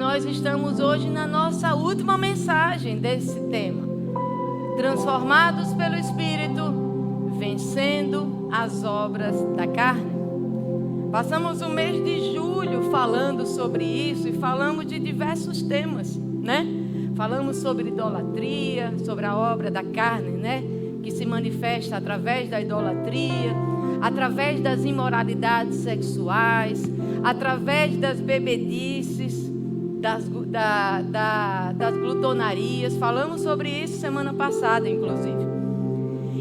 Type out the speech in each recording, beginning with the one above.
nós estamos hoje na nossa última mensagem desse tema. Transformados pelo Espírito, vencendo as obras da carne. Passamos o mês de julho falando sobre isso e falamos de diversos temas, né? Falamos sobre idolatria, sobre a obra da carne, né? Que se manifesta através da idolatria, através das imoralidades sexuais, através das bebedices, das glutonarias. Falamos sobre isso semana passada, inclusive.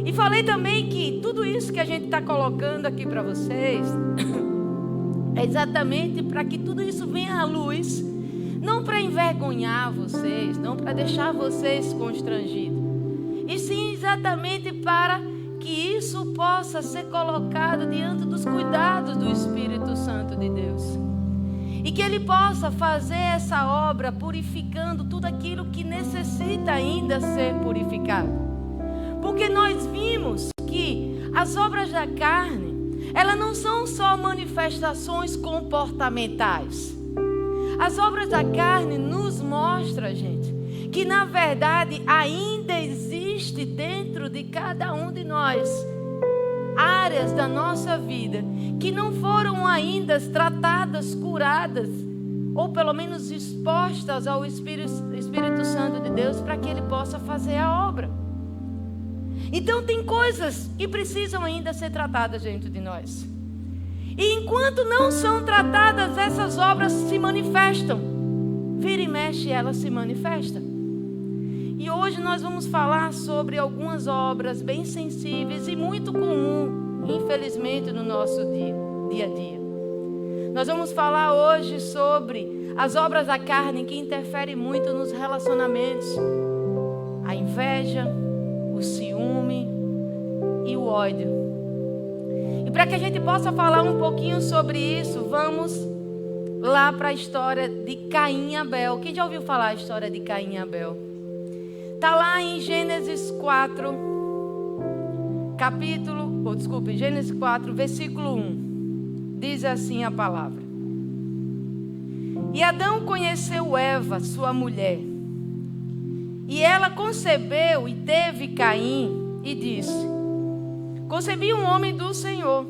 E falei também que tudo isso que a gente está colocando aqui para vocês é exatamente para que tudo isso venha à luz, não para envergonhar vocês, não para deixar vocês constrangidos, e sim exatamente para que isso possa ser colocado diante dos cuidados do Espírito Santo de Deus. E que Ele possa fazer essa obra purificando tudo aquilo que necessita ainda ser purificado. Porque nós vimos que as obras da carne, elas não são só manifestações comportamentais. As obras da carne nos mostram, gente, que na verdade ainda existe dentro de cada um de nós áreas da nossa vida que não foram ainda tratadas, curadas, ou pelo menos expostas ao Espírito Santo de Deus para que Ele possa fazer a obra. Então tem coisas que precisam ainda ser tratadas dentro de nós. E enquanto não são tratadas, essas obras se manifestam. Vira e mexe, elas se manifestam. E hoje nós vamos falar sobre algumas obras bem sensíveis e muito comum, infelizmente, no nosso dia a dia. Nós vamos falar hoje sobre as obras da carne que interferem muito nos relacionamentos. A inveja, o ciúme e o ódio. E para que a gente possa falar um pouquinho sobre isso, vamos lá para a história de Caim e Abel. Quem já ouviu falar a história de Caim e Abel? Está lá em Gênesis 4, Gênesis 4, versículo 1. Diz assim a palavra. E Adão conheceu Eva, sua mulher. E ela concebeu e teve Caim e disse: concebi um homem do Senhor.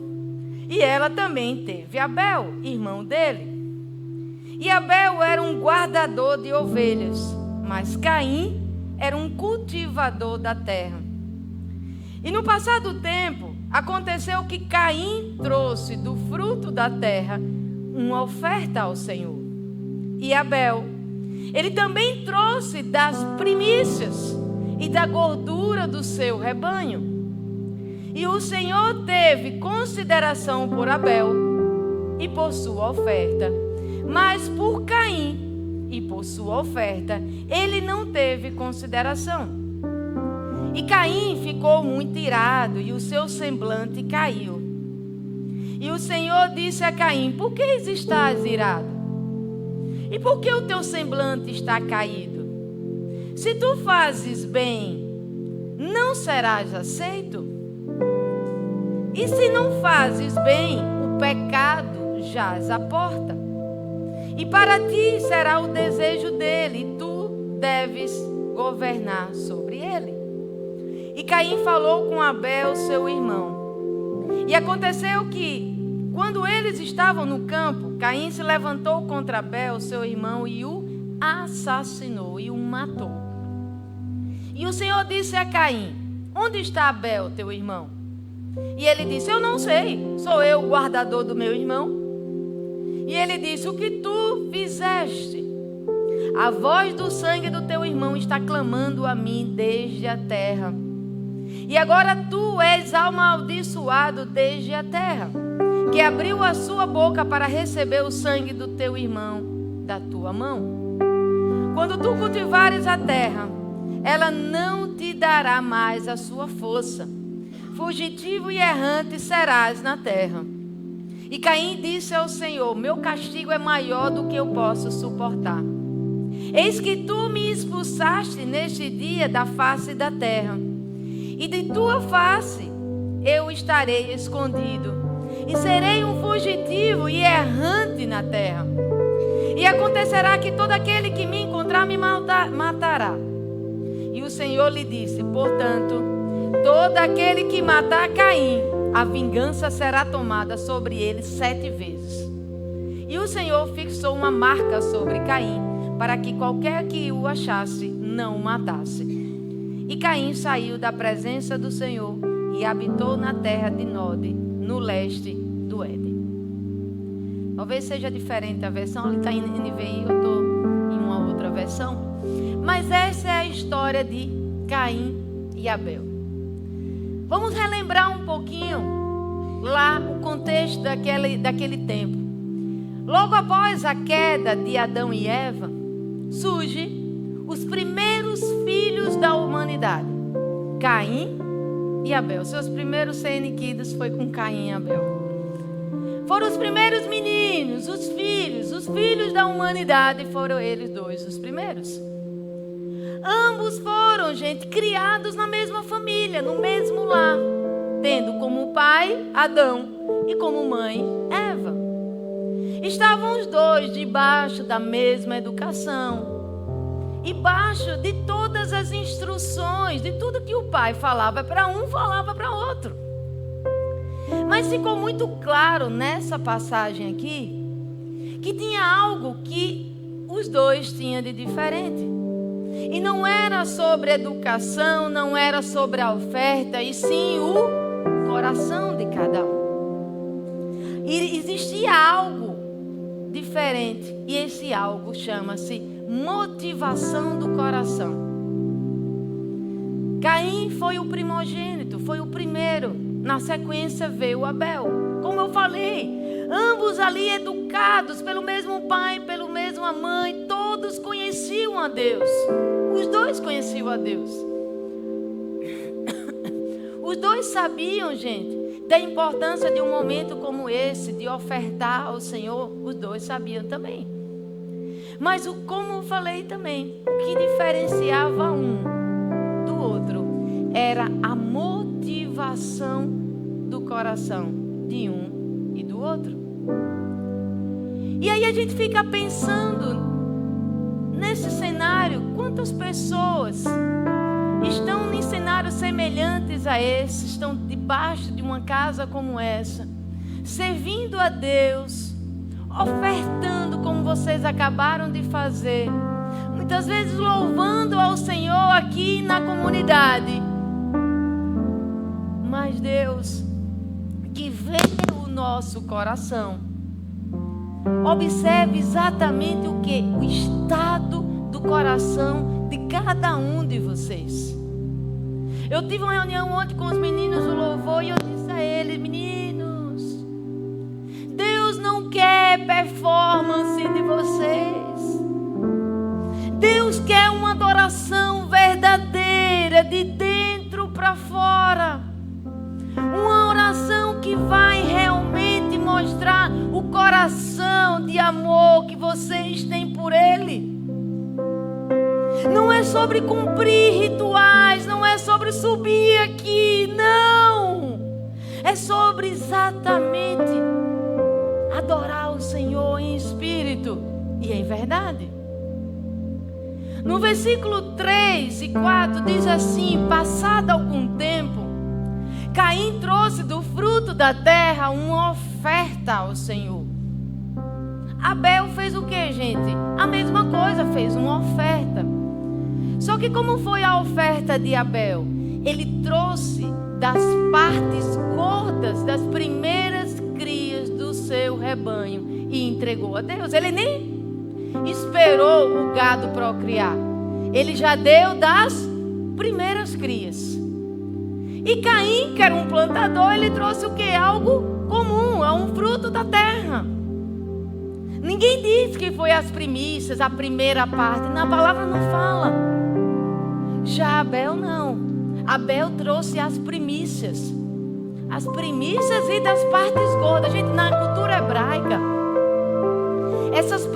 E ela também teve Abel, irmão dele. E Abel era um guardador de ovelhas, mas Caim era um cultivador da terra. E no passar do tempo, aconteceu que Caim trouxe do fruto da terra uma oferta ao Senhor. E Abel, ele também trouxe das primícias e da gordura do seu rebanho. E o Senhor teve consideração por Abel e por sua oferta, mas por Caim e por sua oferta, ele não teve consideração. E Caim ficou muito irado e o seu semblante caiu. E o Senhor disse a Caim: por que estás irado? E por que o teu semblante está caído? Se tu fazes bem, não serás aceito? E se não fazes bem, o pecado jaz à porta. E para ti será o desejo dele, e tu deves governar sobre ele. E Caim falou com Abel, seu irmão. E aconteceu que, quando eles estavam no campo, Caim se levantou contra Abel, seu irmão, e o assassinou, e o matou. E o Senhor disse a Caim: onde está Abel, teu irmão? E ele disse: eu não sei, sou eu o guardador do meu irmão. E ele disse: o que tu fizeste? A voz do sangue do teu irmão está clamando a mim desde a terra. E agora tu és amaldiçoado desde a terra, que abriu a sua boca para receber o sangue do teu irmão da tua mão. Quando tu cultivares a terra, ela não te dará mais a sua força. Fugitivo e errante serás na terra. E Caim disse ao Senhor: meu castigo é maior do que eu posso suportar. Eis que tu me expulsaste neste dia da face da terra, e de tua face eu estarei escondido, e serei um fugitivo e errante na terra. E acontecerá que todo aquele que me encontrar me matará. E o Senhor lhe disse: portanto, todo aquele que matar Caim, a vingança será tomada sobre ele 7 vezes. E o Senhor fixou uma marca sobre Caim, para que qualquer que o achasse não o matasse. E Caim saiu da presença do Senhor e habitou na terra de Nod, no leste do Éden. Talvez seja diferente a versão, ele está em NVI, eu estou em uma outra versão. Mas essa é a história de Caim e Abel. Vamos relembrar um pouquinho lá o contexto daquele tempo. Logo após a queda de Adão e Eva, surgem os primeiros filhos da humanidade, Caim e Abel. Seus primeiros seniquidos foi com Caim e Abel. Foram os primeiros meninos, os filhos da humanidade, foram eles dois os primeiros. Ambos foram, gente, criados na mesma família, no mesmo lar, tendo como pai Adão e como mãe Eva. Estavam os dois debaixo da mesma educação, debaixo de todas as instruções, de tudo que o pai falava para um, falava para outro. Mas ficou muito claro nessa passagem aqui que tinha algo que os dois tinham de diferente. E não era sobre educação, não era sobre a oferta, e sim o coração de cada um. E existia algo diferente, e esse algo chama-se motivação do coração. Caim foi o primogênito, foi o primeiro. Na sequência veio Abel. Como eu falei, ambos ali educados pelo mesmo pai, pela mesma mãe, todos conheciam a Deus. Os dois conheciam a Deus. Os dois sabiam, gente, da importância de um momento como esse, de ofertar ao Senhor. Os dois sabiam também. Mas como eu falei também, o que diferenciava um do outro era a motivação do coração de um e do outro. E aí a gente fica pensando nesse cenário, quantas pessoas estão em cenários semelhantes a esse, estão debaixo de uma casa como essa, servindo a Deus, ofertando como vocês acabaram de fazer, muitas vezes louvando ao Senhor aqui na comunidade. Mas Deus, que vê o nosso coração, observe exatamente o que? O estado do coração de cada um de vocês. Eu tive uma reunião ontem com os meninos do louvor e eu disse a eles: meninos, Deus não quer performance de vocês. Deus quer uma adoração verdadeira, de dentro para fora. Uma oração que vai realmente mostrar o coração de amor que vocês têm por Ele. Não é sobre cumprir rituais, não é sobre subir aqui, não. É sobre exatamente adorar o Senhor em espírito e em verdade. No versículo 3 e 4 diz assim: passado algum tempo, Caim trouxe do fruto da terra uma oferta ao Senhor. Abel fez o que, gente? A mesma coisa, fez uma oferta. Só que como foi a oferta de Abel? Ele trouxe das partes gordas, das primeiras crias do seu rebanho e entregou a Deus. Ele nem esperou o gado procriar. Ele já deu das primeiras crias. E Caim, que era um plantador, ele trouxe o que? Algo comum, é um fruto da terra. Ninguém diz que foi as primícias, a primeira parte. Na palavra não fala. Já Abel não. Abel trouxe as primícias. As primícias e das partes gordas. Gente, na cultura hebraica, essas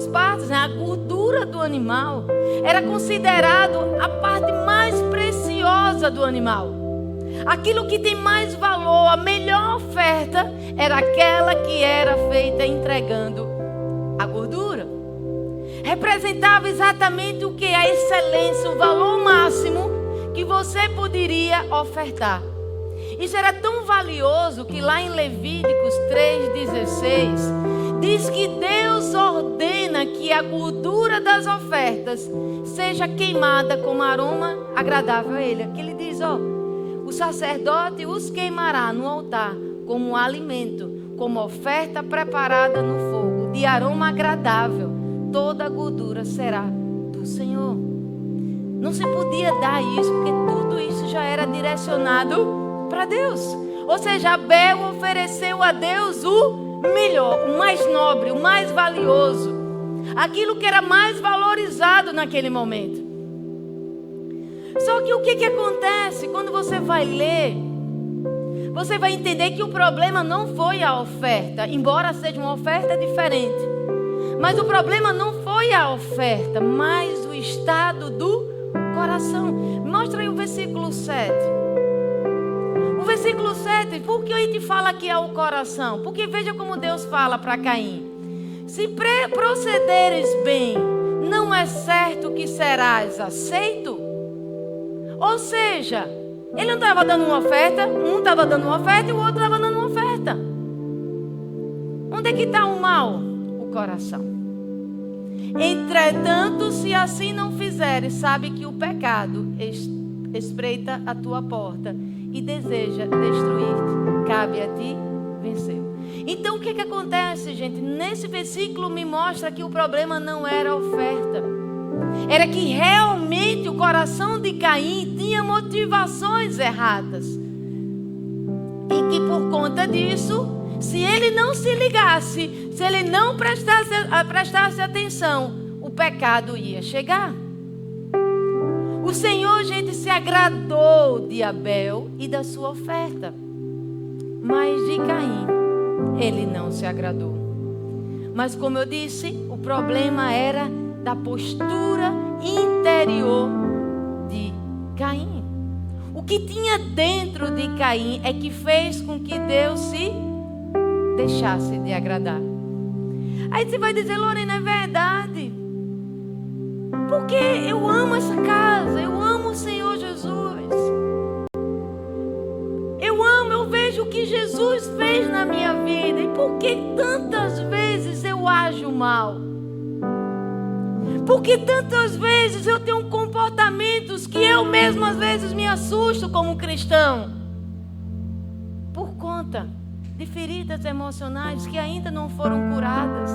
partes, né, a gordura do animal, era considerado a parte mais preciosa do animal. Aquilo que tem mais valor, a melhor oferta, era aquela que era feita entregando A gordura. Representava exatamente o que? A excelência, o valor máximo que você poderia ofertar. Isso era tão valioso que lá em Levíticos 3,16 diz que Deus ordena que a gordura das ofertas seja queimada como aroma agradável a Ele. Aqui ele diz, o sacerdote os queimará no altar como alimento, como oferta preparada no fogo, de aroma agradável. Toda a gordura será do Senhor. Não se podia dar isso, porque tudo isso já era direcionado para Deus. Ou seja, Abel ofereceu a Deus o melhor, o mais nobre, o mais valioso, aquilo que era mais valorizado naquele momento. Só que o que acontece quando você vai ler? Você vai entender que o problema não foi a oferta, embora seja uma oferta diferente. Mas o problema não foi a oferta, mas o estado do coração. Mostra aí o versículo 7. O versículo 7, por que a gente fala que é o coração? Porque veja como Deus fala para Caim. Se procederes bem, não é certo que serás aceito? Ou seja, ele não estava dando uma oferta, um estava dando uma oferta e o outro estava dando uma oferta. Onde é que está o mal? O coração. Entretanto, se assim não fizeres, sabe que o pecado espreita a tua porta e deseja destruir-te. Cabe a ti vencer. Então o que acontece, gente? Nesse versículo me mostra que o problema não era a oferta. Era que realmente o coração de Caim tinha motivações erradas. E que por conta disso, se ele não se ligasse, se ele não prestasse atenção, o pecado ia chegar. O Senhor, gente, se agradou de Abel e da sua oferta. Mas de Caim, ele não se agradou. Mas como eu disse, o problema era da postura interior de Caim. O que tinha dentro de Caim é que fez com que Deus se deixasse de agradar. Aí você vai dizer, Lorena, é verdade. Porque eu amo essa casa, eu amo o Senhor Jesus. Eu vejo o que Jesus fez na minha vida. E por que tantas vezes eu ajo mal? Porque tantas vezes eu tenho comportamentos que eu mesmo às vezes me assusto como cristão. Por conta de feridas emocionais que ainda não foram curadas,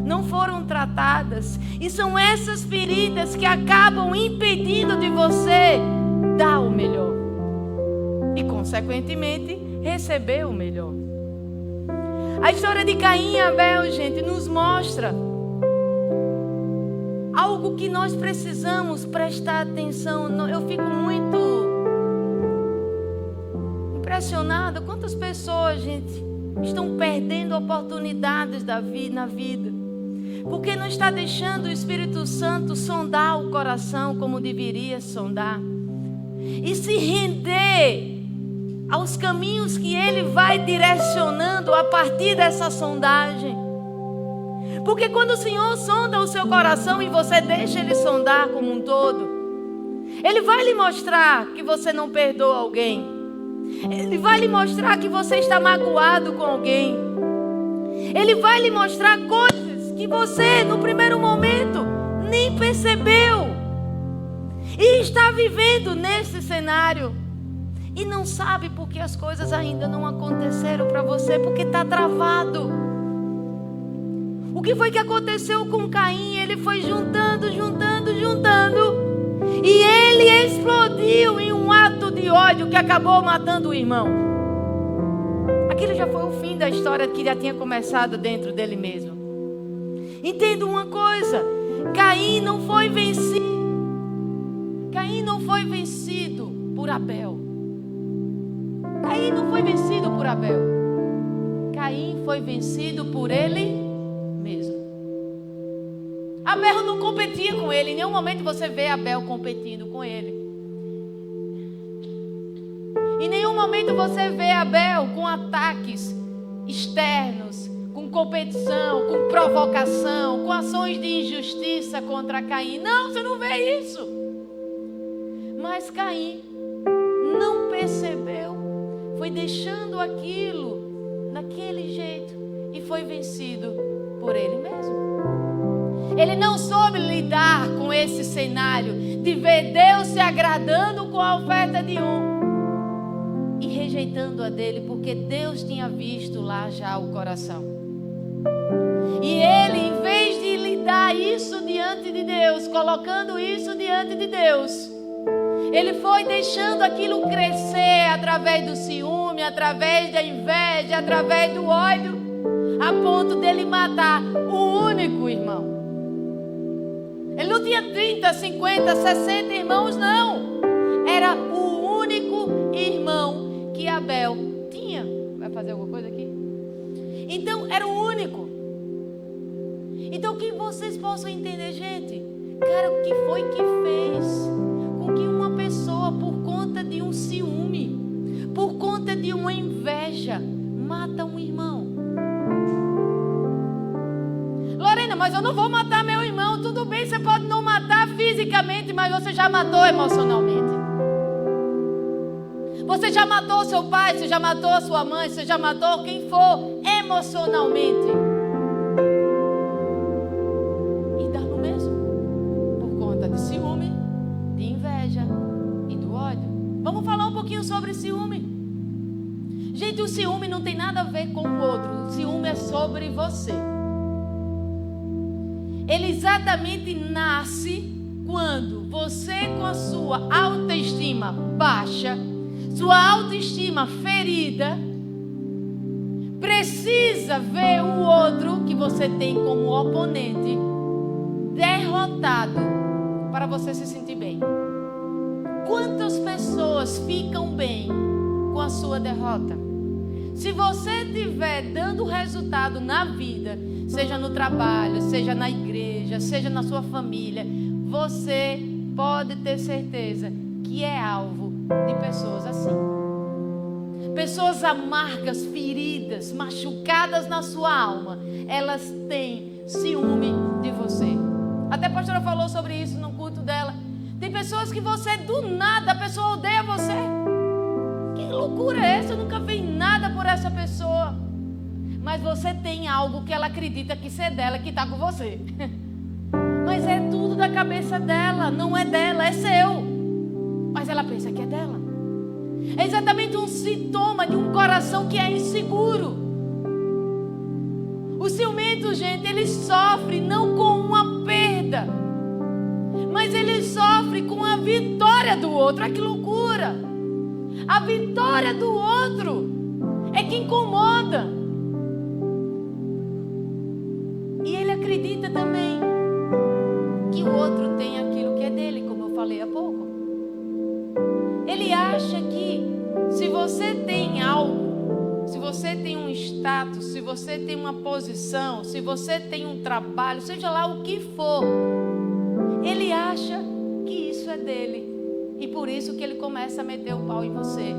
não foram tratadas. E são essas feridas que acabam impedindo de você dar o melhor. E consequentemente receber o melhor. A história de Caim e Abel, gente, nos mostra algo que nós precisamos prestar atenção. Eu fico muito impressionada. Quantas pessoas, gente, estão perdendo oportunidades na vida. Porque não está deixando o Espírito Santo sondar o coração como deveria sondar. E se render aos caminhos que Ele vai direcionando a partir dessa sondagem. Porque quando o Senhor sonda o seu coração e você deixa Ele sondar como um todo, Ele vai lhe mostrar que você não perdoa alguém. Ele vai lhe mostrar que você está magoado com alguém. Ele vai lhe mostrar coisas que você, no primeiro momento, nem percebeu. E está vivendo nesse cenário. E não sabe porque as coisas ainda não aconteceram para você, porque está travado. O que foi que aconteceu com Caim? Ele foi juntando. E ele explodiu em um ato de ódio que acabou matando o irmão. Aquilo já foi o fim da história que já tinha começado dentro dele mesmo. Entenda uma coisa: Caim não foi vencido. Caim não foi vencido por Abel. Caim não foi vencido por Abel. Caim foi vencido por ele mesmo. Abel não competia com ele. Em nenhum momento você vê Abel competindo com ele. Em nenhum momento você vê Abel com ataques externos, com competição, com provocação, com ações de injustiça contra Caim. Não, você não vê isso. Mas Caim não percebeu, foi deixando aquilo daquele jeito e foi vencido por ele mesmo. Ele não soube lidar com esse cenário de ver Deus se agradando com a oferta de um e rejeitando a dele, porque Deus tinha visto lá já o coração. E ele, em vez de lidar isso diante de Deus, colocando isso diante de Deus, ele foi deixando aquilo crescer através do ciúme, através da inveja, através do ódio, a ponto dele matar o único irmão. Ele não tinha 30, 50, 60 irmãos, não. Era o único irmão que Abel tinha. Vai fazer alguma coisa aqui? Então, era o único. Então, que vocês possam entender, gente. Cara, o que foi que fez com que uma pessoa, por conta de um ciúme, por conta de uma inveja, mata um irmão? Lorena, mas eu não vou matar meu irmão. Tudo bem, você pode não matar fisicamente, mas você já matou emocionalmente. Você já matou seu pai, você já matou a sua mãe, você já matou quem for emocionalmente. E dá no mesmo. Por conta de ciúme, de inveja e do ódio. Vamos falar um pouquinho sobre ciúme. Gente, o ciúme não tem nada a ver com o outro. O ciúme é sobre você. Ele exatamente nasce quando você, com a sua autoestima baixa, sua autoestima ferida, precisa ver o outro que você tem como oponente derrotado para você se sentir bem. Quantas pessoas ficam bem com a sua derrota? Se você estiver dando resultado na vida, seja no trabalho, seja na igreja, seja na sua família, você pode ter certeza que é alvo de pessoas assim. Pessoas amargas, feridas, machucadas na sua alma, elas têm ciúme de você. Até a pastora falou sobre isso no culto dela. Tem pessoas que você, do nada, a pessoa odeia você. Que loucura é essa? Eu nunca vi nada por essa pessoa. Mas você tem algo que ela acredita que é dela, que está com você. Mas é tudo da cabeça dela, não é dela, é seu. Mas ela pensa que é dela. É exatamente um sintoma de um coração que é inseguro. O ciumento, gente, ele sofre não com uma perda, mas ele sofre com a vitória do outro. Olha que loucura! A vitória do outro é que incomoda. E ele acredita também que o outro tem aquilo que é dele, como eu falei há pouco. Ele acha que se você tem algo, se você tem um status, se você tem uma posição, se você tem um trabalho, seja lá o que for, ele acha que isso é dele. E por isso que ele começa a meter o pau em você.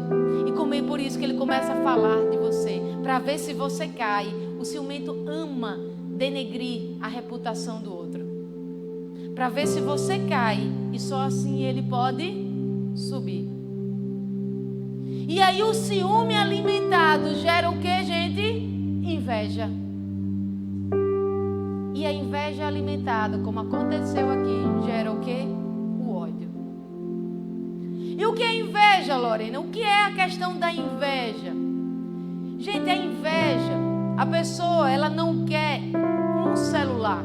E por isso que ele começa a falar de você, para ver se você cai. O ciumento ama denegrir a reputação do outro, para ver se você cai, e só assim ele pode subir. E aí o ciúme alimentado gera o que, gente? Inveja. E a inveja alimentada, como aconteceu aqui, gera o que? O ódio. E o que é inveja, Lorena? O que é a questão da inveja? Gente, a inveja, a pessoa, ela não quer um celular.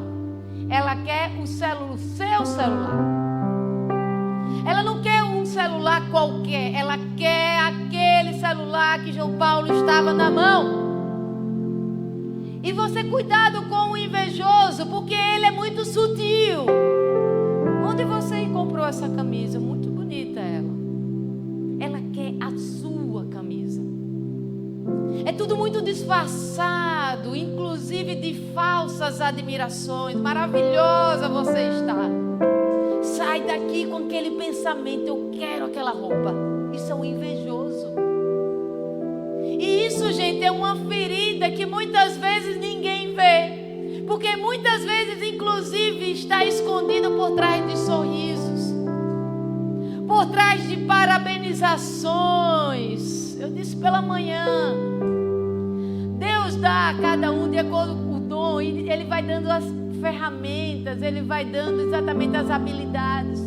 Ela quer o seu celular. Ela não quer um celular qualquer. Ela quer aquele celular que João Paulo estava na mão. E você, cuidado com o invejoso, porque ele é muito sutil. Onde você comprou essa camisa? Muito bonita ela. Ela quer a sua camisa. É tudo muito disfarçado, inclusive de falsas admirações. Maravilhosa você está. Sai daqui com aquele pensamento: eu quero aquela roupa. Isso é um invejoso. E isso, gente, é uma ferida que muitas vezes ninguém Porque muitas vezes, inclusive, está escondido por trás de sorrisos, por trás de parabenizações. Eu disse pela manhã, Deus dá a cada um de acordo com o dom, e Ele vai dando as ferramentas, Ele vai dando exatamente as habilidades.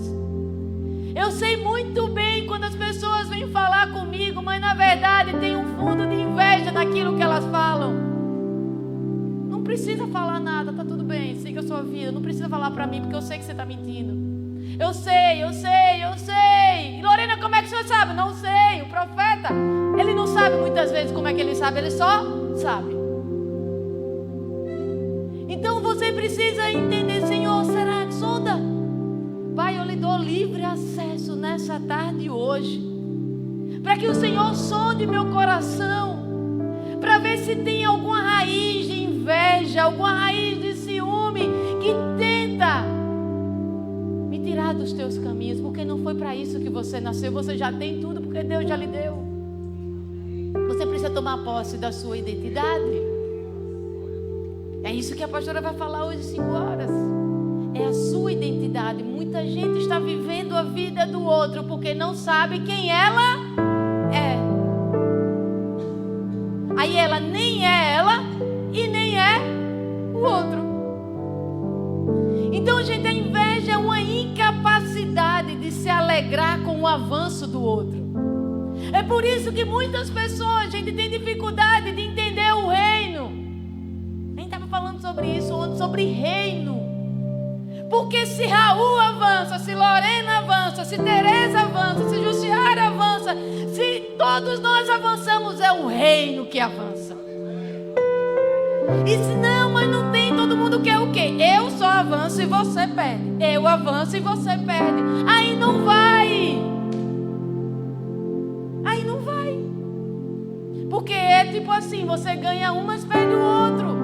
Eu sei muito bem quando as pessoas vêm falar comigo, mas na verdade tem um fundo de inveja naquilo que elas falam. Não precisa falar nada, tá tudo bem, siga a sua vida. Não precisa falar para mim, porque eu sei que você está mentindo. Eu sei. E Lorena, como é que o senhor sabe? Não sei. O profeta, ele não sabe muitas vezes como é que ele sabe, ele só sabe. Então você precisa entender, Senhor, será que sonda? Pai, eu lhe dou livre acesso nessa tarde hoje, para que o Senhor sonde meu coração, para ver se tem alguma raiz de inveja, alguma raiz de ciúme que tenta me tirar dos teus caminhos, porque não foi para isso que você nasceu. Você já tem tudo, porque Deus já lhe deu. Você precisa tomar posse da sua identidade. É isso que a pastora vai falar hoje às 5 horas. É a sua identidade. Muita gente está vivendo a vida do outro porque não sabe quem ela é. Aí ela nem é ela e nem é o outro. Então, gente, a inveja é uma incapacidade de se alegrar com o avanço do outro. É por isso que muitas pessoas, gente, têm dificuldade de entender o reino. A gente estava falando sobre isso ontem, sobre reino. Porque se Raul avança, se Lorena avança, se Tereza avança, se Jussiara avança, se todos nós avançamos, é o reino que avança. E se não, mas não tem, todo mundo quer o quê? Eu só avanço e você perde. Eu avanço e você perde. Aí não vai. Aí não vai. Porque é tipo assim, você ganha um, mas perde o outro.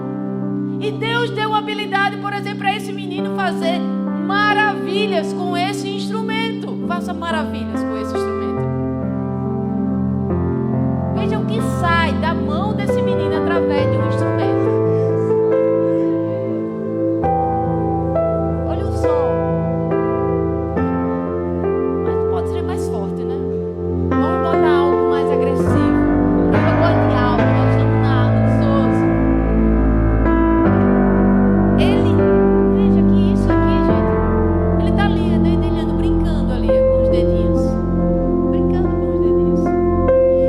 E Deus deu habilidade, por exemplo, para esse menino fazer maravilhas com esse instrumento. Faça maravilhas com esse instrumento. Veja o que sai da mão desse menino através de um instrumento. Olha o som. Mas pode ser mais forte, né? Vamos botar algo mais agressivo. Eu gosto de algo, nós estamos na Souza. Veja que isso aqui, gente, ele está ali, dedilhando, brincando ali com os dedinhos. Brincando com os dedinhos.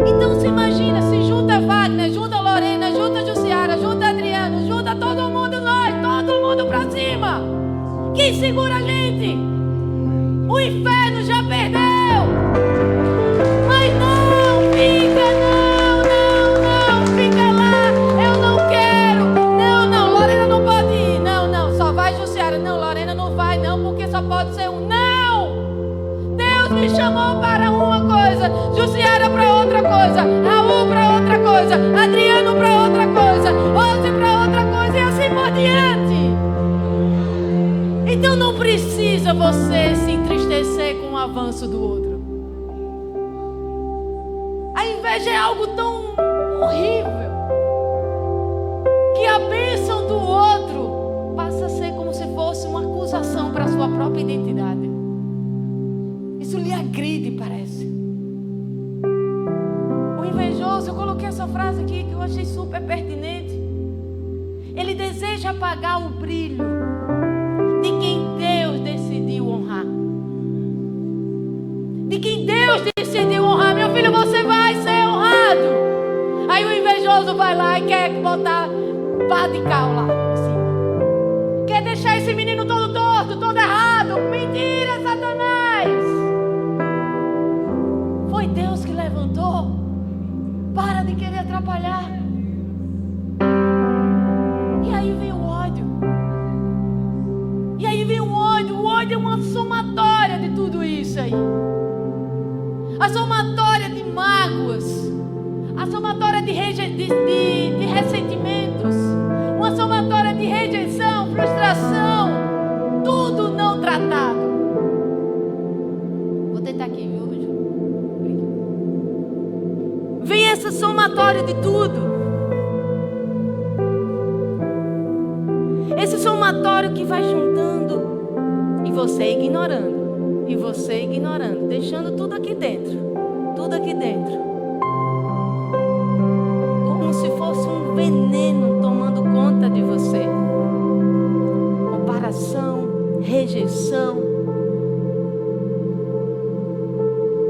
Então você imagina, se junta Wagner, junta Lorena, junta Jussiara, junta Adriano, junta todo mundo, todo mundo pra cima. Quem segura a gente? O inferno já perdeu. Mas não, fica lá. Eu não quero. Não, Lorena não pode ir. Não, só vai Jussiara. Não, Lorena não vai não, porque só pode ser um. Não! Deus me chamou para uma coisa, Jussiara para outra coisa, Raul para outra coisa, Adriano para outra coisa, Rose para outra coisa e assim por diante. Então não precisa você se entristecer com o avanço do outro. A inveja é algo tão horrível que a bênção do outro passa a ser como se fosse uma acusação para a sua própria identidade. Isso lhe agride, parece. O invejoso, eu coloquei essa frase aqui que eu achei super pertinente. Ele deseja apagar o brilho de quem Deus decidiu honrar. De quem Deus decidiu honrar. Meu filho, você vai ser honrado. Aí o invejoso vai lá e quer botar pá de cal lá em cima. Quer deixar esse menino todo torto, todo errado. Mentira, Satanás. Foi Deus que levantou. Para de querer atrapalhar. E aí vem o ódio. O ódio é uma somatória de tudo isso aí. A somatória de mágoas. A somatória de ressentimentos. Uma somatória de rejeição, frustração. Tudo não tratado. Vou tentar aqui, viu? Vem essa somatória de tudo. somatório que vai juntando. E você ignorando. E você ignorando. Deixando tudo aqui dentro. Tudo aqui dentro. Como se fosse um veneno tomando conta de você. Comparação, rejeição.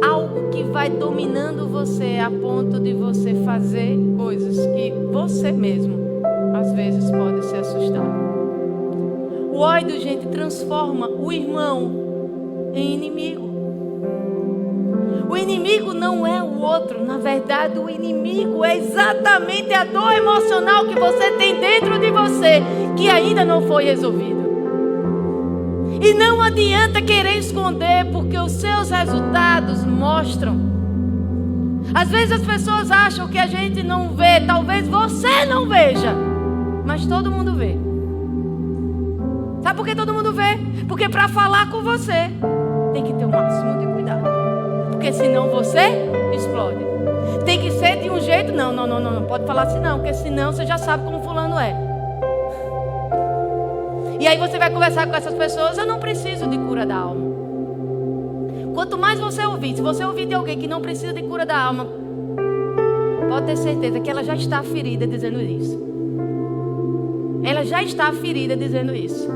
Algo que vai dominando você a ponto de você fazer coisas que você mesmo às vezes pode se assustar. O ódio, gente, transforma o irmão em inimigo. O inimigo não é o outro. Na verdade, o inimigo é exatamente a dor emocional que você tem dentro de você, que ainda não foi resolvido. E não adianta querer esconder, porque os seus resultados mostram. Às vezes as pessoas acham que a gente não vê. Talvez você não veja, mas todo mundo vê. Sabe por que todo mundo vê? Porque para falar com você tem que ter o máximo de cuidado. Porque senão você explode. Tem que ser de um jeito. Não pode falar assim não, porque senão você já sabe como fulano é. E aí você vai conversar com essas pessoas. Eu não preciso de cura da alma. Quanto mais você ouvir, se você ouvir de alguém que não precisa de cura da alma, pode ter certeza que ela já está ferida dizendo isso. Ela já está ferida dizendo isso.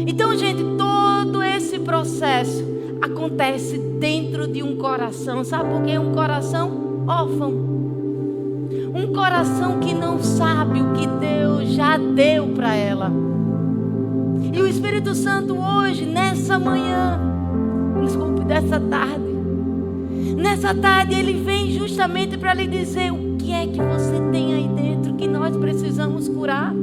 Então, gente, todo esse processo acontece dentro de um coração. Sabe por quê? Um coração órfão. Um coração que não sabe o que Deus já deu para ela. E o Espírito Santo hoje, nessa manhã, dessa tarde, nessa tarde ele vem justamente para lhe dizer o que é que você tem aí dentro que nós precisamos curar.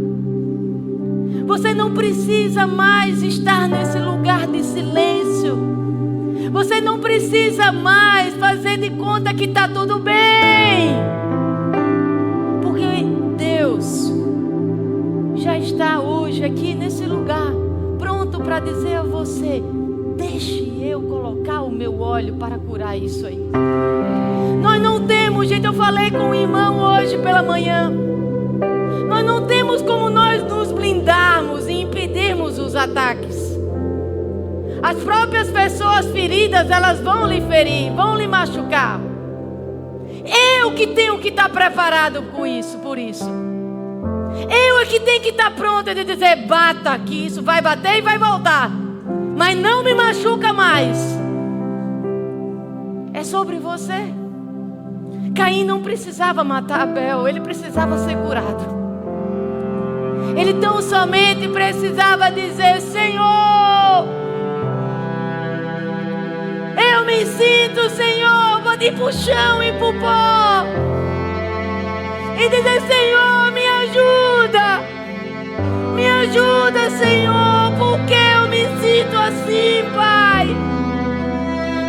Você não precisa mais estar nesse lugar de silêncio. Você não precisa mais fazer de conta que está tudo bem. Porque Deus já está hoje aqui nesse lugar, pronto para dizer a você: deixe eu colocar o meu óleo para curar isso aí. Nós não temos, gente, eu falei com o irmão hoje pela manhã. Nós não temos como nós nos blindarmos e impedirmos os ataques. As próprias pessoas feridas, elas vão lhe ferir, vão lhe machucar. Eu que tenho que estar preparado por isso. Eu é que tenho que estar pronta de dizer: bata aqui, isso vai bater e vai voltar. Mas não me machuca mais. É sobre você. Caim não precisava matar Abel, ele precisava ser curado. Ele tão somente precisava dizer: Senhor, eu me sinto, Senhor, vou ir para o chão e para o pó. E dizer: Senhor, me ajuda. Me ajuda, Senhor, porque eu me sinto assim, Pai.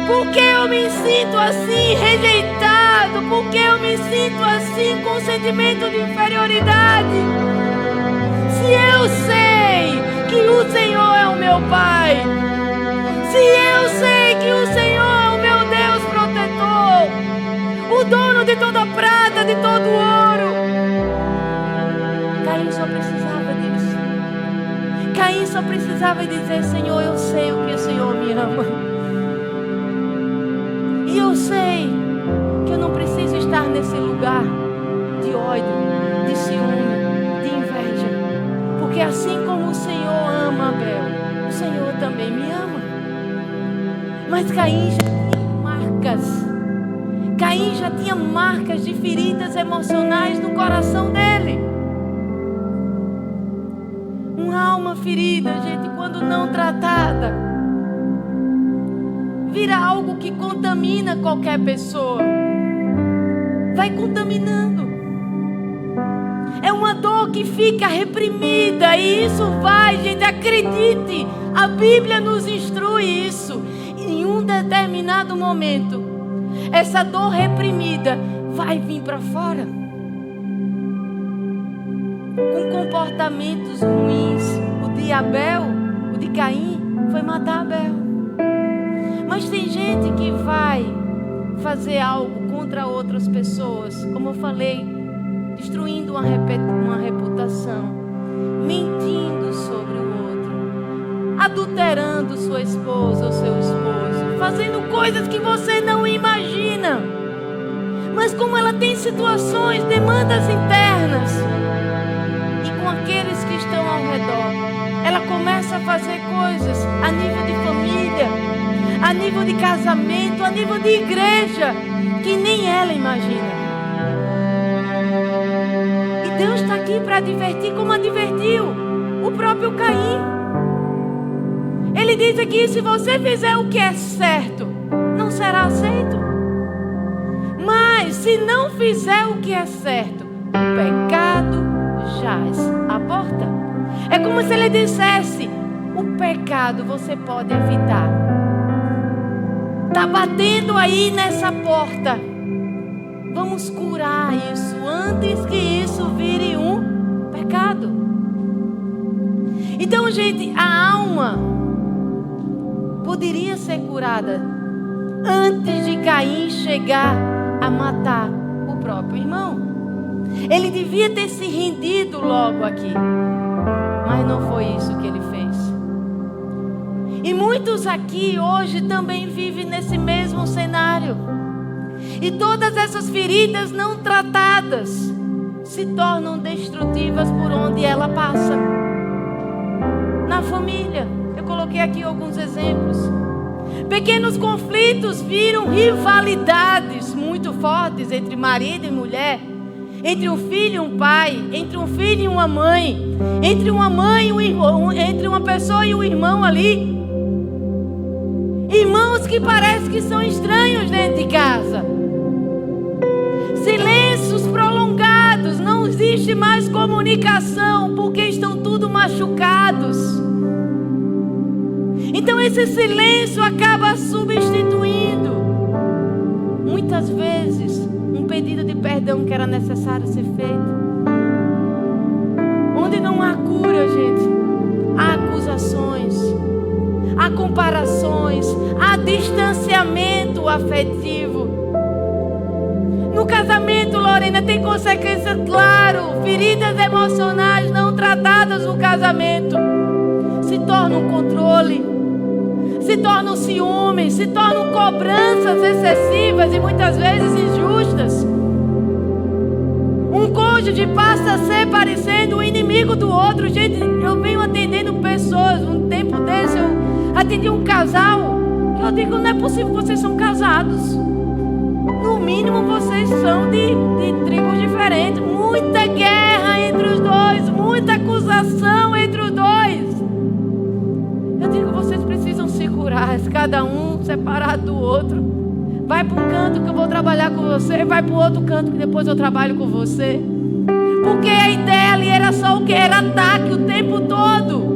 Porque eu me sinto assim rejeitado. Porque eu me sinto assim com sentimento de inferioridade. Se eu sei que o Senhor é o meu Pai, se eu sei que o Senhor é o meu Deus protetor, o dono de toda prata, de todo ouro, Caim só precisava disso. Caim só precisava dizer: Senhor, eu sei o que o Senhor me ama. E eu sei que eu não preciso estar nesse lugar de ódio, de ciúme, de inveja. Porque assim como o Senhor ama Abel, o Senhor também me ama. Mas Caim já tinha marcas. Caim já tinha marcas de feridas emocionais no coração dele. Uma alma ferida, gente, quando não tratada, vira algo que contamina qualquer pessoa. Vai contaminando. É uma dor que fica reprimida. E isso vai, gente, acredite. A Bíblia nos instrui isso. Em um determinado momento, essa dor reprimida vai vir para fora. Com comportamentos ruins. O de Abel, o de Caim, foi matar Abel. Mas tem gente que vai fazer algo contra outras pessoas, como eu falei, destruindo uma reputação, mentindo sobre adulterando sua esposa ou seu esposo, fazendo coisas que você não imagina. Mas como ela tem situações, demandas internas, e com aqueles que estão ao redor, ela começa a fazer coisas a nível de família, a nível de casamento, a nível de igreja, que nem ela imagina. E Deus está aqui para advertir, como advertiu o próprio Caim. Ele diz aqui: se você fizer o que é certo, não será aceito. Mas se não fizer o que é certo, o pecado jaz à porta. É como se ele dissesse: o pecado você pode evitar. Está batendo aí nessa porta. Vamos curar isso antes que isso vire um pecado. Então, gente, a alma poderia ser curada antes de Caim chegar a matar o próprio irmão. Ele devia ter se rendido logo aqui, mas não foi isso que ele fez. E muitos aqui hoje também vivem nesse mesmo cenário. E todas essas feridas não tratadas se tornam destrutivas por onde ela passa. Na família, eu coloquei aqui alguns exemplos. Pequenos conflitos viram rivalidades muito fortes entre marido e mulher, entre um filho e um pai, entre um filho e uma mãe, entre uma mãe e um irmão, entre uma pessoa e um irmão ali. Irmãos que parecem que são estranhos dentro de casa. Silêncios prolongados, não existe mais comunicação porque estão tudo machucados. Então esse silêncio acaba substituindo, muitas vezes, um pedido de perdão que era necessário ser feito. Onde não há cura, gente, há acusações, há comparações, há distanciamento afetivo. No casamento, Lorena, tem consequências, claro. Feridas emocionais não tratadas no casamento se tornam controle, se tornam ciúmes, se tornam cobranças excessivas e muitas vezes injustas. Um cônjuge passa a ser parecendo o inimigo do outro. Gente, eu venho atendendo pessoas. Um tempo desse eu atendi um casal que eu digo: não é possível, vocês são casados. No mínimo vocês são de tribos diferentes. Muita guerra entre os dois, muita acusação entre os dois. Eu digo: vocês precisam se curar, cada um separado do outro. Vai para um canto que eu vou trabalhar com você, vai para o outro canto que depois eu trabalho com você. Porque a ideia ali era só o que? Era ataque o tempo todo.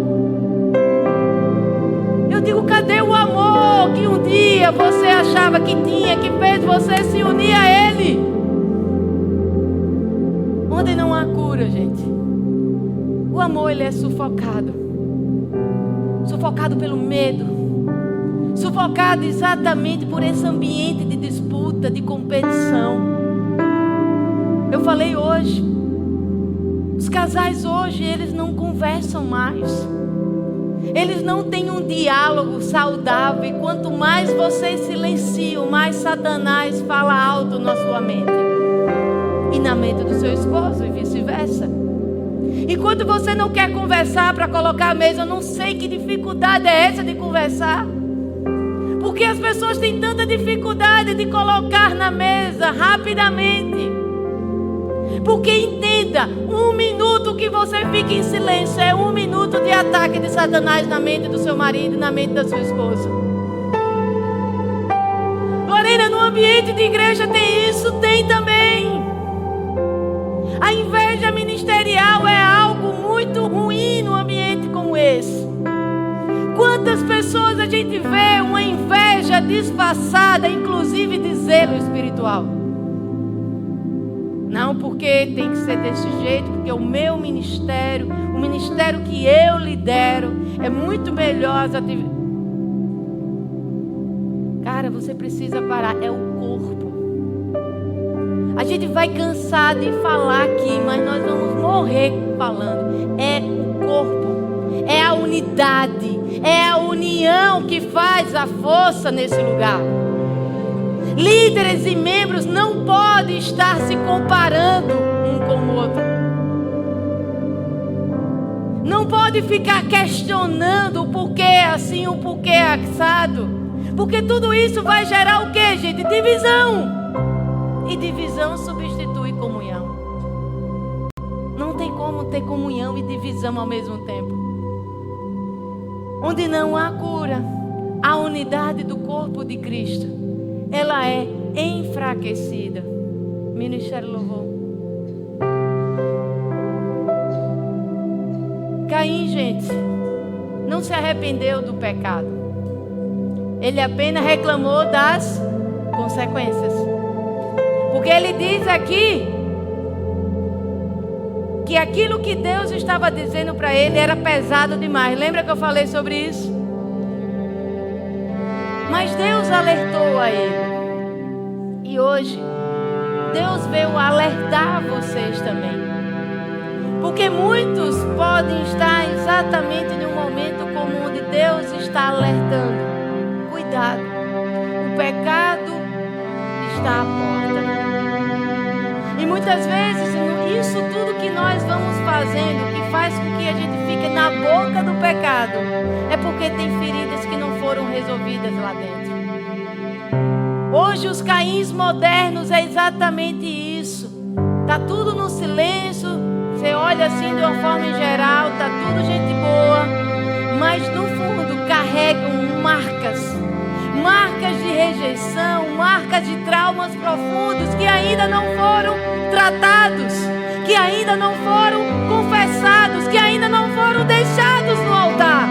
Eu digo: cadê o amor que um dia você achava que tinha, que fez você se unir a Ele? Onde não há cura, gente, o amor, ele é sufocado. Sufocado pelo medo, sufocado exatamente por esse ambiente de disputa, de competição. Eu falei hoje, os casais hoje, eles não conversam mais. Eles não têm um diálogo saudável. E quanto mais vocês silenciam, mais Satanás fala alto na sua mente e na mente do seu esposo, e vice-versa. E quando você não quer conversar para colocar a mesa, eu não sei que dificuldade é essa de conversar. Porque as pessoas têm tanta dificuldade de colocar na mesa rapidamente. Porque entenda, 1 minuto que você fica em silêncio é 1 minuto de ataque de Satanás na mente do seu marido e na mente da sua esposa. Lorena, no ambiente de igreja tem isso? Tem também. A inveja ministerial é algo muito ruim no ambiente como esse. Quantas pessoas a gente vê uma inveja disfarçada, inclusive de zelo espiritual? Não, porque tem que ser desse jeito, porque o meu ministério, o ministério que eu lidero, é muito melhor as atividades. Cara, você precisa parar, é o corpo. A gente vai cansar de falar aqui, mas nós vamos morrer falando. É o corpo. É a unidade, é a união que faz a força nesse lugar. Líderes e membros não podem estar se comparando um com o outro. Não pode ficar questionando o porquê assim, o porquê assado. Porque tudo isso vai gerar o quê, gente? Divisão. E divisão substitui comunhão. Não tem como ter comunhão e divisão ao mesmo tempo. Onde não há cura, a unidade do corpo de Cristo, ela é enfraquecida. Ministério Louvor. Caim, gente, não se arrependeu do pecado. Ele apenas reclamou das consequências. Porque ele diz aqui que aquilo que Deus estava dizendo para ele era pesado demais. Lembra que eu falei sobre isso? Mas Deus alertou a ele. E hoje, Deus veio alertar vocês também. Porque muitos podem estar exatamente em um momento como onde Deus está alertando. Cuidado, o pecado está à porta. E muitas vezes, isso tudo que nós vamos fazendo, que faz com que a gente fique na boca do pecado, é porque tem feridas que não foram resolvidas lá dentro. Hoje os Caíns modernos é exatamente isso. Tá tudo no silêncio, você olha assim de uma forma em geral, tá tudo gente boa, mas no fundo carregam marcas de rejeição, marcas de traumas profundos que ainda não foram tratados, que ainda não foram confessados, que ainda não foram deixados no altar.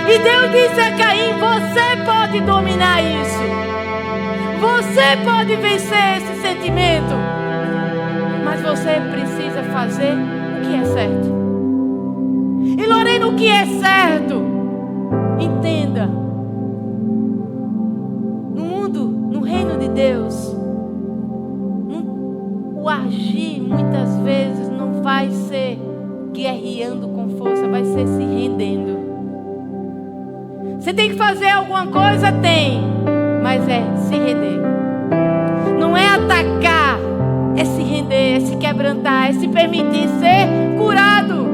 E Deus disse a Caim: você pode dominar isso, você pode vencer esse sentimento, mas você precisa fazer o que é certo. E Lorena, o que é certo? Entenda, no mundo, no reino de Deus, o agir muitas vezes não vai ser guerreando com força, vai ser se rendendo. Você tem que fazer alguma coisa? Tem, mas é se render. Não é atacar, é se render, é se quebrantar, é se permitir ser curado,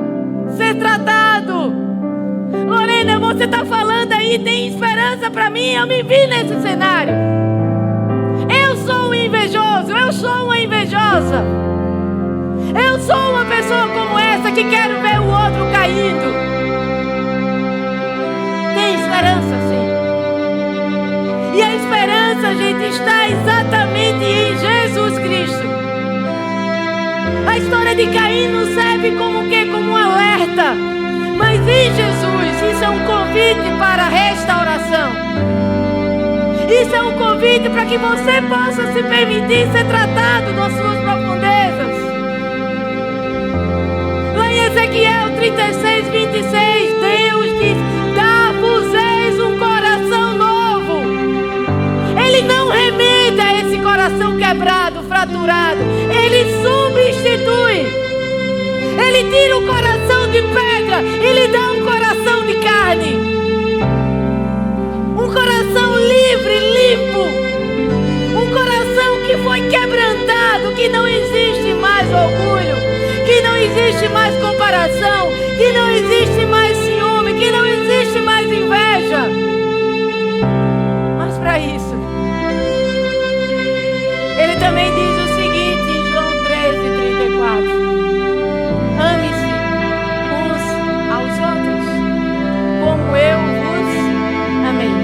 ser tratado. Lorena, você está falando aí, tem esperança para mim? Eu me vi nesse cenário. Eu sou um invejoso, eu sou uma invejosa. Eu sou uma pessoa como essa que quero ver o outro caindo. Tem esperança, sim. E a esperança, gente, está exatamente em Jesus Cristo. A história de Caim nos serve como o quê? Como um alerta. Mas em Jesus, isso é um convite para a restauração. Isso é um convite para que você possa se permitir ser tratado nas suas profundezas. Lá em Ezequiel 36, 26, Deus diz: dá-vos-eis um coração novo. Ele não remete a esse coração quebrado, fraturado. Ele substitui. Ele tira o coração de pedra, ele dá um coração de carne. Um coração livre, limpo. Um coração que foi quebrantado, que não existe mais orgulho, que não existe mais comparação, que não existe mais ciúme, que não existe mais inveja. Mas para isso, ele também diz o seguinte em João 13:34. Ame-se uns aos outros, como eu vos amei.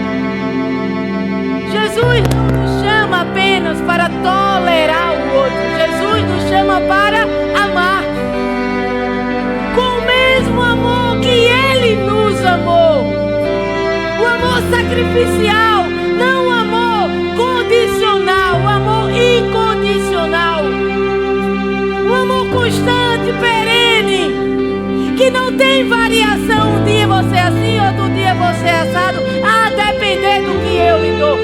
Jesus não nos chama apenas para tolerar o outro. Jesus nos chama para amar. Com o mesmo amor que Ele nos amou. O amor sacrificial, não o amor condicional, o amor incondicional. O amor constante, perene, que não tem variação. Um dia você é assim, outro dia você é assado, a depender do que eu lhe dou.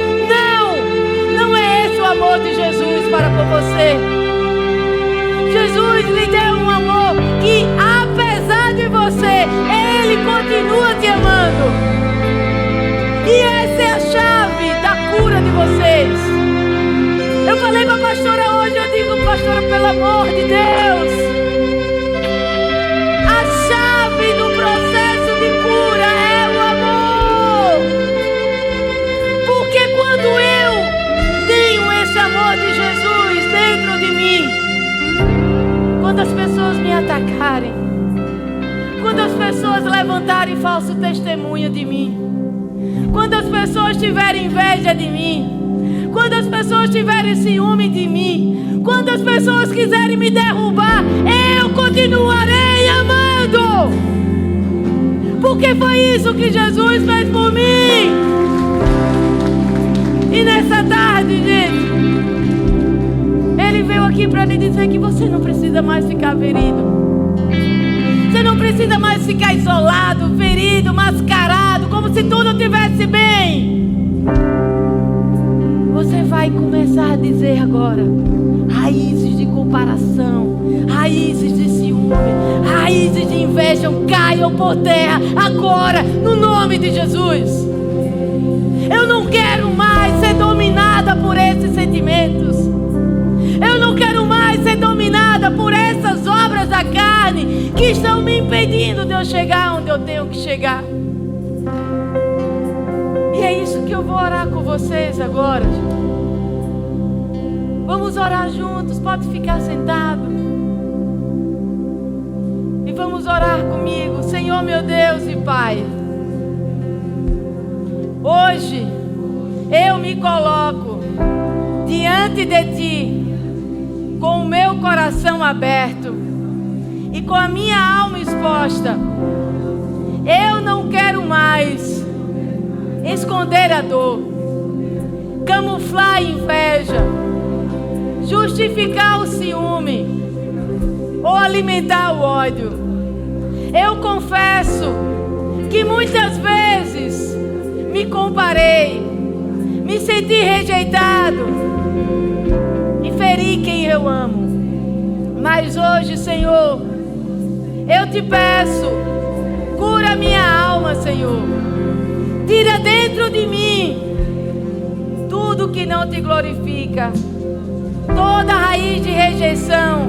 Não é esse o amor de Jesus para com você. Jesus lhe deu um amor que, apesar você, Ele continua te amando. E essa é a chave da cura de vocês. Eu falei para a pastora hoje, eu digo, pastora, pelo amor de Deus, a chave do processo de cura é o amor. Porque quando eu tenho esse amor de Jesus dentro de mim, quando as pessoas me atacarem, quando as pessoas levantarem falso testemunho de mim, quando as pessoas tiverem inveja de mim, quando as pessoas tiverem ciúme de mim, quando as pessoas quiserem me derrubar, eu continuarei amando. Porque foi isso que Jesus fez por mim. E nessa tarde, gente, Ele veio aqui para lhe dizer que você não precisa mais ficar ferido. Você não precisa mais ficar isolado, ferido, mascarado, como se tudo estivesse bem. Você vai começar a dizer agora: raízes de comparação, raízes de ciúme, raízes de inveja caiam por terra agora, no nome de Jesus. Eu não quero mais ser dominada por esses sentimentos. Eu não quero mais ser dominada por essas obras da carne que estão me impedindo de eu chegar onde eu tenho que chegar. E é isso que eu vou orar com vocês agora. Vamos orar juntos, pode ficar sentado. E vamos orar comigo. Senhor meu Deus e Pai, hoje eu me coloco diante de Ti com o meu coração aberto e com a minha alma exposta. Eu não quero mais esconder a dor, camuflar a inveja, justificar o ciúme ou alimentar o ódio. Eu confesso que muitas vezes me comparei, me senti rejeitado e feri quem eu amo. Mas hoje, Senhor, eu te peço, cura minha alma, Senhor. Tira dentro de mim tudo que não te glorifica, toda raiz de rejeição,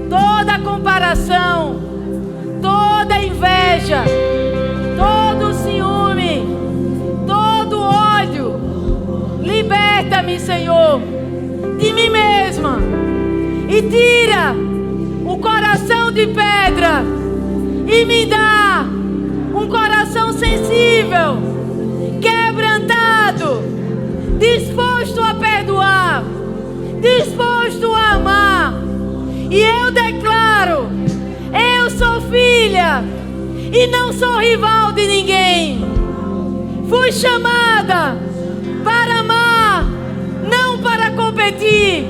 toda comparação, toda inveja, todo ciúme, todo ódio. Liberta-me, Senhor, de mim mesma e tira o coração de pedra e me dá um coração sensível, quebrantado, disposto a perdoar, disposto a amar. E eu declaro: eu sou filha e não sou rival de ninguém. Fui chamada para amar, não para competir,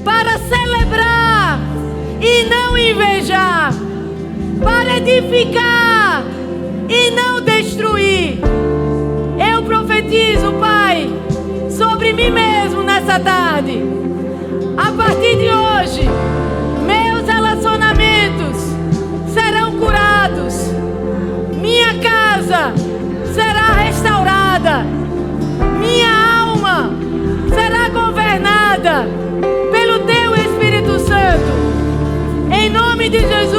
para celebrar e não invejar, para edificar e não destruir. Eu profetizo, Pai, sobre mim mesmo nessa tarde. A partir de hoje, meus relacionamentos serão curados, minha casa será restaurada, minha alma será governada pelo Teu Espírito Santo. Em nome de Jesus.